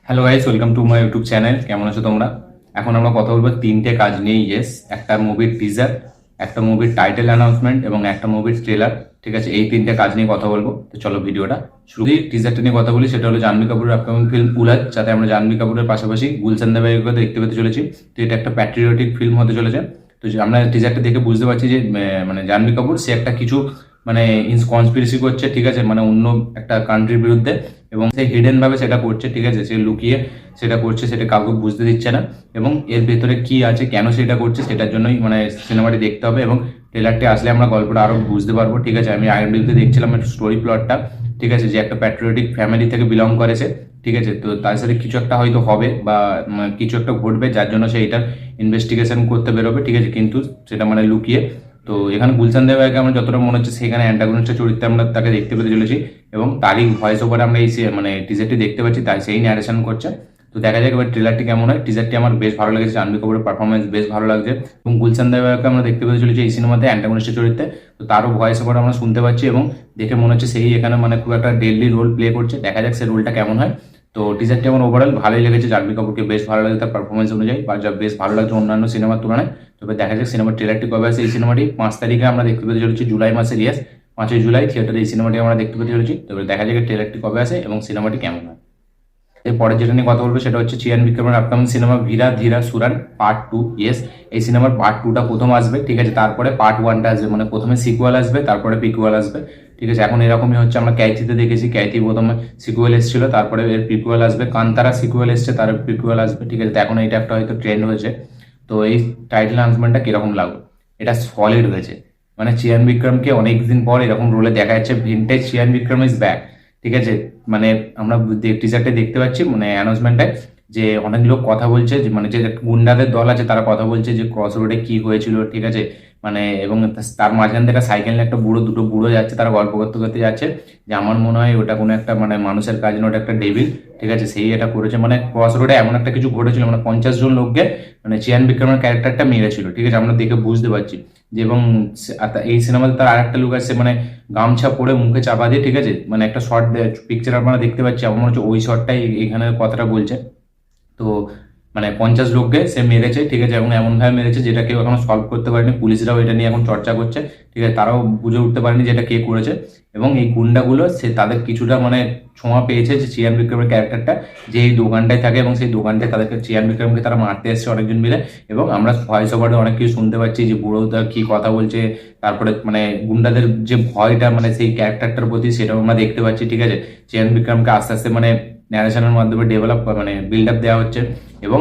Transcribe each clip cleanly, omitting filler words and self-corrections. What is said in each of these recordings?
Hello guys, welcome to my YouTube channel. কেমন আছো তোমরা? এখন আমরা কথা বলবো তিনটে কাজ নিয়ে। ইয়েস, একটা মুভির টিজার, একটা মুভির টাইটেল অ্যানাউন্সমেন্ট এবং একটা মুভির ট্রেলার। ঠিক আছে, এই তিনটে কাজ নিয়ে কথা বলবো। তো চলো ভিডিওটা শুরু। টিজারটা নিয়ে কথা বলি, সেটা হলো জাহ্নবী কাপুরের আপকামিং ফিল্ম উলাদ, যাতে আমরা জাহ্নবী কাপুরের পাশাপাশি গুলশান দেবাইকে দেখতে পেতে চলেছি। তো এটা একটা প্যাট্রিয়টিক ফিল্ম হতে চলেছে। তো আমরা টিজারটা দেখে বুঝতে পারছি যে মানে জাহ্নবী কাপুর সে একটা কিছু মানে কনস্পিরেসি করছে, ঠিক আছে, মানে অন্য একটা কান্ট্রির বিরুদ্ধে, এবং সে হিডেন ভাবে সেটা করছে, ঠিক আছে, সে লুকিয়ে সেটা করছে, সেটা কাউকে বুঝতে দিচ্ছে না। এবং এর ভেতরে কি আছে, কেন সেটা করছে, সেটার জন্যই মানে সিনেমাটি দেখতে হবে। এবং ট্রেলারটি আসলে আমরা গল্পটা আরো বুঝতে পারবো। ঠিক আছে, আমি আইএমডিবিতে দেখছিলাম একটু স্টোরি প্লটটা। ঠিক আছে, যে একটা প্যাট্রিয়টিক ফ্যামিলি থেকে বিলং করেছে। ঠিক আছে, তো তার সাথে কিছু একটা হয়তো হবে বা কিছু একটা ঘটবে, যার জন্য সে এটার ইনভেস্টিগেশন করতে বেরোবে। ঠিক আছে, কিন্তু সেটা মানে লুকিয়ে। তো এখানে গুলশান দেবাইকে আমরা যতটা মনে হচ্ছে সেখানে অ্যান্টাগনিস্টের চরিত্রে আমরা তাকে দেখতে পেতে চলেছি। এবং তারই ভয়েস ওভারে আমরা এই মানে টিজারটি দেখতে পাচ্ছি, তাই সেই ন্যারেশন করছে। তো দেখা যাক এবার ট্রেলারটি কেমন হয়। টিজারটি আমার বেশ ভালো লেগেছে, জাহ্নবী কাপুরের পারফরমেন্স বেশ ভালো লাগছে। এবং গুলশান দেবাইকে আমরা দেখতে পেতে চলেছি এই সিনেমাতে অ্যান্টাগনিস্টের চরিত্রে। তো তারও ভয়েস ওভার আমরা শুনতে পাচ্ছি এবং দেখে মনে হচ্ছে সেই এখানে মানে খুব একটা ডেডলি রোল প্লে করছে। দেখা যাক সেই রোলটা কেমন হয়। তো টিজারটি আমার ওভারঅল ভালোই লেগেছে, জাহ্নবী কাপুরকে বেশ ভালো লাগে তার পারফরমেন্স অনুযায়ী, বা যা বেশ ভালো লাগছে অন্যান্য সিনেমার তুলনায়। তবে দেখা যাক সিনেমার ট্রেলারটি কবে আসে। এই সিনেমাটি 5 তারিখে আমরা দেখতে পেতে চলেছি, জুলাই মাসের। ইয়েস, 5ই জুলাই থিয়েটারে এই সিনেমাটি আমরা দেখতে পেতে চলেছি। তবে দেখা যাক ট্রেলারটি কবে আসে এবং সিনেমাটি কেমন হয়। এরপরে যেটা নিয়ে কথা বলবো সেটা হচ্ছে চিয়ান বিক্রমের আপকামিং সিনেমা ভিরা ধীরা সুরান পার্ট 2। ইয়েস, এই সিনেমার পার্ট 2টা প্রথম আসবে। ঠিক আছে, তারপরে পার্ট 1টা আসবে, মানে প্রথমে সিকুয়াল আসবে, তারপরে পিকুয়াল আসবে। ঠিক আছে, এখন এরকমই হচ্ছে, আমরা ক্যাথিতে দেখেছি, ক্যাথি প্রথমে সিকুয়াল এসেছিল, তারপরে এর পিকুয়াল আসবে। কান্তারা সিকুয়াল এসছে, তার পিকুয়াল আসবে। ঠিক আছে, তো এখন এটা একটা হয়তো ট্রেন্ড হয়েছে। তো এই টাইটেল অ্যানাউন্সমেন্টটা কিরকম লাগলো? এটা সলিড হয়েছে। মানে চিয়ান বিক্রমকে অনেকদিন পর এরকম রোলে দেখা যাচ্ছে, ভিনটেজ চিয়ান বিক্রম ইজ ব্যাক। ঠিক আছে, মানে আমরা টিজারটা দেখতে পাচ্ছি, মানে অ্যানাউন্সমেন্টে, যে অনেক লোক কথা বলছে, যে মানে যে গুন্ডাদের দল আছে তারা কথা বলছে যে ক্রস রোডে কি হয়েছিল। ঠিক আছে, মানে এবং তার মাঝখান থেকে সাইকেল নিয়ে একটা বুড়ো, দুটো বুড়ো যাচ্ছে, তারা গল্প করতে করতে যাচ্ছে। যে আমার মনে হয় ওটা কোনো একটা মানে মানুষের কাজ না, ওটা একটা ডেভিল। ঠিক আছে, সেই এটা করেছে, মানে ক্রস রোডে এমন একটা কিছু ঘটেছিল, মানে 50 জন লোককে মানে চিয়ান বিক্রমের ক্যারেক্টারটা মেরেছিল। ঠিক আছে, আমরা দেখে বুঝতে পারছি যে, এবং এই সিনেমাতে তার আরেকটা লুক আছে, মানে গামছা পরে মুখে চাপা দিয়ে। ঠিক আছে, মানে একটা শর্ট পিকচার আপনারা দেখতে পাচ্ছি, আমার মনে হচ্ছে ওই শর্টটাই এখানে কথাটা বলছে। তো মানে 50 লোককে সে মেরেছে। ঠিক আছে, এবং এমনভাবে মেরেছে যেটা কেউ এখনো সলভ করতে পারেনি। পুলিশরাও এটা নিয়ে এখন চর্চা করছে। ঠিক আছে, তারাও বুঝে উঠতে পারেনি যে এটা কে করেছে। এবং এই গুন্ডাগুলো সে তাদের কিছুটা মানে ছোঁয়া পেয়েছে, যে চিয়ান বিক্রমের ক্যারেক্টারটা যে এই দোকানটায় থাকে, এবং সেই দোকানটায় তাদেরকে চিয়ান বিক্রমকে তারা মারতে এসছে অনেকজন মিলে। এবং আমরা ভয়েস ওভারে অনেক কিছু শুনতে পাচ্ছি, যে বুড়োটা কি কথা বলছে, তারপরে মানে গুন্ডাদের যে ভয়টা মানে সেই ক্যারেক্টারটার প্রতি, সেটাও আমরা দেখতে পাচ্ছি। ঠিক আছে, চিয়ান বিক্রমকে আস্তে আস্তে মানে ন্যারেশনের মাধ্যমে ডেভেলপ মানে বিল্ড আপ দেওয়া হচ্ছে। এবং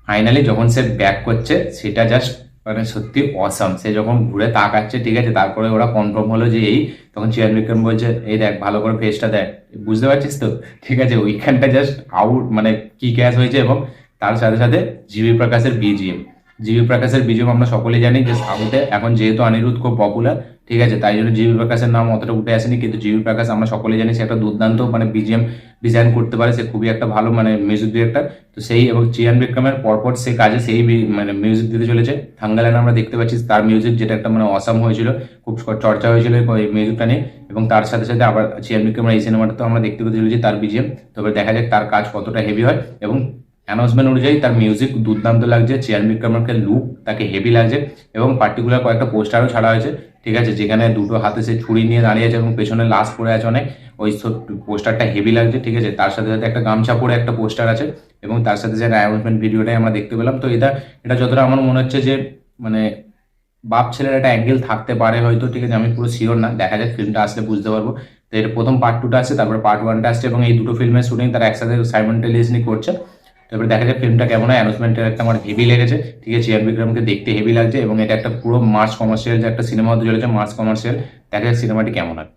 ফাইনালি যখন সে ব্যাক করছে, সেটা জাস্ট মানে সত্যি অসাম। সে যখন ঘুরে তাকাচ্ছে, ঠিক আছে, তারপরে ওরা কনফার্ম হলো যে এই, তখন চিয়ান বিক্রম বলছে এই দেখ ভালো করে ফেসটা দেখ, বুঝতে পারছিস তো? ঠিক আছে, ওইখানটা জাস্ট আউট, মানে কি ক্যাচ হয়েছে। এবং তার সাথে সাথে জিবি প্রকাশের বিজিএম, জিবি প্রকাশের বিজিএম আমরা সকলেই জানি যে সাউথে এখন যেহেতু অনিরুদ্ধ খুব পপুলার। ঠিক আছে, তাই জন্য জিবি প্রকাশের নাম অতটা উঠে আসেনি, কিন্তু জিবি প্রকাশ আমরা সকলেই জানি সে একটা দুর্দান্ত মানে বিজিএম ডিজাইন করতে পারে। সে খুবই একটা ভালো মানে মিউজিক ডিরেক্টর। তো সেই এবং চিয়ান বিক্রমের পরপর সে কাজে সেই মানে মিউজিক দিতে চলেছে। থাঙ্গালান আমরা দেখতে পাচ্ছি তার মিউজিক, যেটা একটা মানে অসাম হয়েছিল, খুব চর্চা হয়েছিল এই মিউজিকটা নিয়ে। এবং তার সাথে সাথে আবার চিয়ান বিক্রমের এই সিনেমাটা তো আমরা দেখতে পেতে চলেছি তার বিজিএম। তবে দেখা যাক তার কাজ কতটা হেভি হয়। এবং অ্যানাউন্সমেন্ট অনুযায়ী তার মিউজিক দুর্দান্ত লাগছে, চিয়ান বিক্রমের লুক তাকে হেভি লাগছে। এবং পার্টিকুলার কয়েকটা পোস্টারও ছাড়া হয়েছে। ঠিক আছে, যেখানে দুটো হাতে সে ছুরি নিয়ে দাঁড়িয়ে আছে এবং পেছনে লাশ পড়ে আছে অনেক, ওই পোস্টারটা হেভি লাগছে। ঠিক আছে, তার সাথে সাথে একটা গামছা পরে একটা পোস্টার আছে। এবং তার সাথে সাথে অ্যানাউন্সমেন্ট ভিডিওটাই আমরা দেখতে পেলাম। তো এটা এটা যতটা আমার মনে হচ্ছে যে মানে বাপ ছেলের একটা অ্যাঙ্গেল থাকতে পারে হয়তো। ঠিক আছে, আমি পুরো শিওর না, দেখা যাক ফিল্মটা আসলে বুঝতে পারবো। তো এটা প্রথম পার্ট 2টা আসছে, তারপরে পার্ট 1টা আসছে, এবং এই দুটো ফিল্মের শুটিং তারা একসাথে সাইমultaneously করছে। তারপরে দেখা যাক ফিল্মটা কেমন হয়। অ্যানাউন্সমেন্টের একটা আমার হেভি লেগেছে। ঠিক আছে, চিয়ান বিক্রমকে দেখতে হেভি লাগছে, এবং এটা একটা পুরো মাস কমার্শিয়াল যে একটা সিনেমা হতে চলেছে, মাস কমার্শিয়াল। দেখা যাক সিনেমাটি কেমন হয়।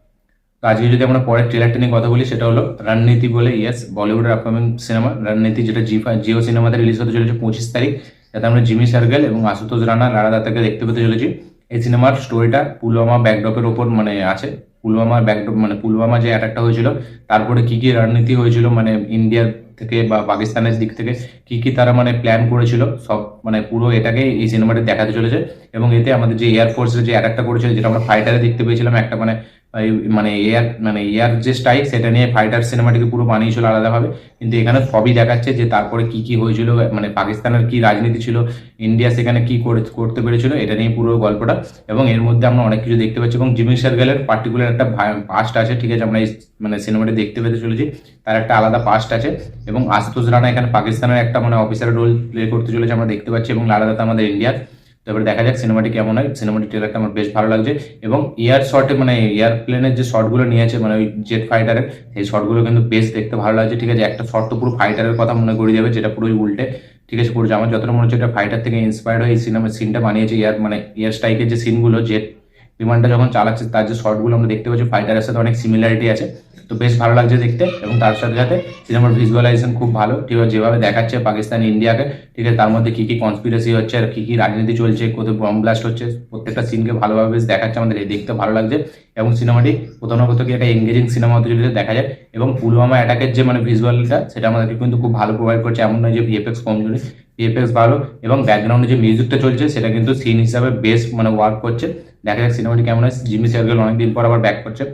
তো আজকে যদি আমরা পরের ট্রেলারটা নিয়ে কথা বলি, সেটা হলো রণনীতি বলে। ইয়েস, বলিউডের আপকামিং সিনেমা রণনীতি, যেটা জিও সিনেমাতে রিলিজ হতে চলেছে 25 তারিখ। যাতে আমরা জিমি সার্গেল এবং আশুতোষ রানা, লারা দত্তাকে দেখতে পেতে চলেছি। এই সিনেমার স্টোরিটা পুলওয়ামা ব্যাকড্রপের ওপর মানে আছে। পুলওয়ামার ব্যাকড্রপ মানে পুলওয়ামা যে অ্যাটাকটা হয়েছিল, তারপরে কি কি রণনীতি হয়েছিল, মানে ইন্ডিয়ার থেকে বা পাকিস্তানের দিক থেকে কি কি তারা মানে প্ল্যান করেছিল, সব মানে পুরো এটাকে এই সিনেমাটা দেখাতে চলেছে। এবং এতে আমাদের যে এয়ারফোর্সের যে অ্যাটাকটা করেছিল, যেটা আমরা ফাইটারে দেখতে পেয়েছিলাম, একটা মানে এয়ার যে স্ট্রাইক সেটা নিয়ে ফাইটার সিনেমাটিকে পুরো বানিয়েছিল আলাদাভাবে, কিন্তু এখানে সবই দেখাচ্ছে যে তারপরে কি কি হয়েছিল, মানে পাকিস্তানের কি রাজনীতি ছিল, ইন্ডিয়া সেখানে কি করতে পেরেছিল, এটা নিয়ে পুরো গল্পটা। এবং এর মধ্যে আমরা অনেক কিছু দেখতে পাচ্ছি এবং জিমি শারগিলের পার্টিকুলার একটা পাস্ট আছে, ঠিক আছে, আমরা এই সিনেমাটি দেখতে পেতে চলেছি, তার একটা আলাদা পাস্ট আছে। এবং আশুতোষ রানা এখানে পাকিস্তানের একটা অফিসারের রোল প্লে করতে চলেছে আমরা দেখতে পাচ্ছি, এবং লালা দত্তা আমাদের ইন্ডিয়ার। তো এবার দেখা যাক সিনেমাটি কেমন হয়। সিনেমাটি ট্রেলারটা আমার বেশ ভালো লাগছে এবং এয়ার শটে এয়ারপ্লেনের যে শটগুলো নিয়েছে ওই জেট ফাইটারের, সেই শটগুলো কিন্তু বেশ দেখতে ভালো লাগছে, ঠিক আছে। একটা শট তো পুরো ফাইটারের কথা মনে করিয়ে দেবে, যেটা পুরোই উল্টে, ঠিক আছে। পুরো আমার যতটা মনে হচ্ছে এটা ফাইটার থেকে ইন্সপায়ার্ড হয়ে এই সিনটা বানিয়েছে। এয়ার স্ট্রাইকের যে সিনগুলো, জেট বিমানটা যখন চালাচ্ছে তার যে শটগুলো আমরা দেখতে পাচ্ছি ফাইটারের সাথে অনেক সিমিলারিটি আছে, তো বেশ ভালো লাগছে দেখতে। এবং তার সাথে সাথে সিনেমার ভিজুয়ালাইজেশন খুব ভালো, ঠিক আছে, যেভাবে দেখাচ্ছে পাকিস্তান ইন্ডিয়াকে, ঠিক আছে, তার মধ্যে কি কি কনস্পিরেসি হচ্ছে আর কি কি রাজনীতি চলছে, কোথায় বম ব্লাস্ট হচ্ছে, প্রত্যেকটা সিনকে ভালোভাবে বেশ দেখাচ্ছে আমাদের, এই দেখতে ভালো লাগছে। এবং সিনেমাটি কোথাও না কোথাও কি একটা এঙ্গেজিং সিনেমা হতে চলেছে দেখা যায়। এবং পুলওয়ামা অ্যাটাকের যে ভিজুয়ালটা সেটা আমাদেরকে কিন্তু খুব ভালো প্রোভাইড করছে, এমন নয় যে ভিএফএক্স কমজোরি, ভিএফএক্স ভালো। এবং ব্যাকগ্রাউন্ডে যে মিউজিকটা চলছে সেটা কিন্তু সিন হিসাবে বেশ ওয়ার্ক করছে। দেখা যাক সিনেমাটি কেমন হয়। জিমি শারগিল অনেকদিন পর আবার ব্যাক করছে,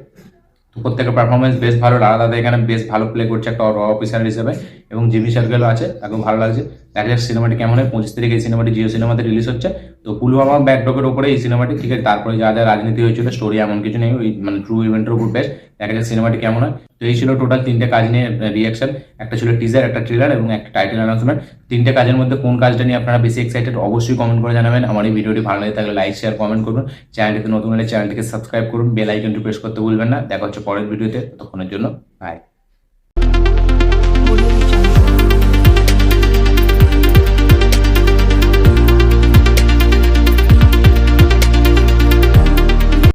তো প্রত্যেকের পারফরমেন্স বেশ ভালো। লালা দাদা এখানে বেশ ভালো প্লে করছে একটা অফিসার হিসেবে, এবং জিমি শারগিলও আছে, তাকেও ভালো লাগছে। দেখা যাক সিনেমাটি কেমন হয়। 25 তারিখে এই সিনেমাটি জিও সিনেমাতে রিলিজ হচ্ছে। তো পুলওয়ামা ব্যাকড্রপের উপরে এই সিনেমাটি, ঠিক আছে। তারপরে যা যা রাজনীতি হয়েছিল, স্টোরি এমন কিছু নেই, ওই ট্রু ইভেন্টের উপর বেশ। দেখা যাক সিনেমাটি কেমন হয়। তো এই ছিল টোটাল 3টে কাজ নিয়ে রিয়াকশন। একটা ছিল টিজার, একটা ট্রেলার এবং একটা টাইটেল অ্যানাউন্সমেন্ট। 3টে কাজের মধ্যে কোন কাজটা নিয়ে আপনারা বেশি এক্সাইটেড অবশ্যই কমেন্ট করে জানাবেন। আমার এই ভিডিওটি ভালো লাগে থাকলে লাইক শেয়ার কমেন্ট করুন। চ্যানেলটিতে নতুন হলে চ্যানেলটিকে সাবস্ক্রাইব করুন, বেল আইকনটি প্রেস করতে ভুলবেন না। দেখা হচ্ছে পরের ভিডিওতে, ততক্ষণের জন্য বাই।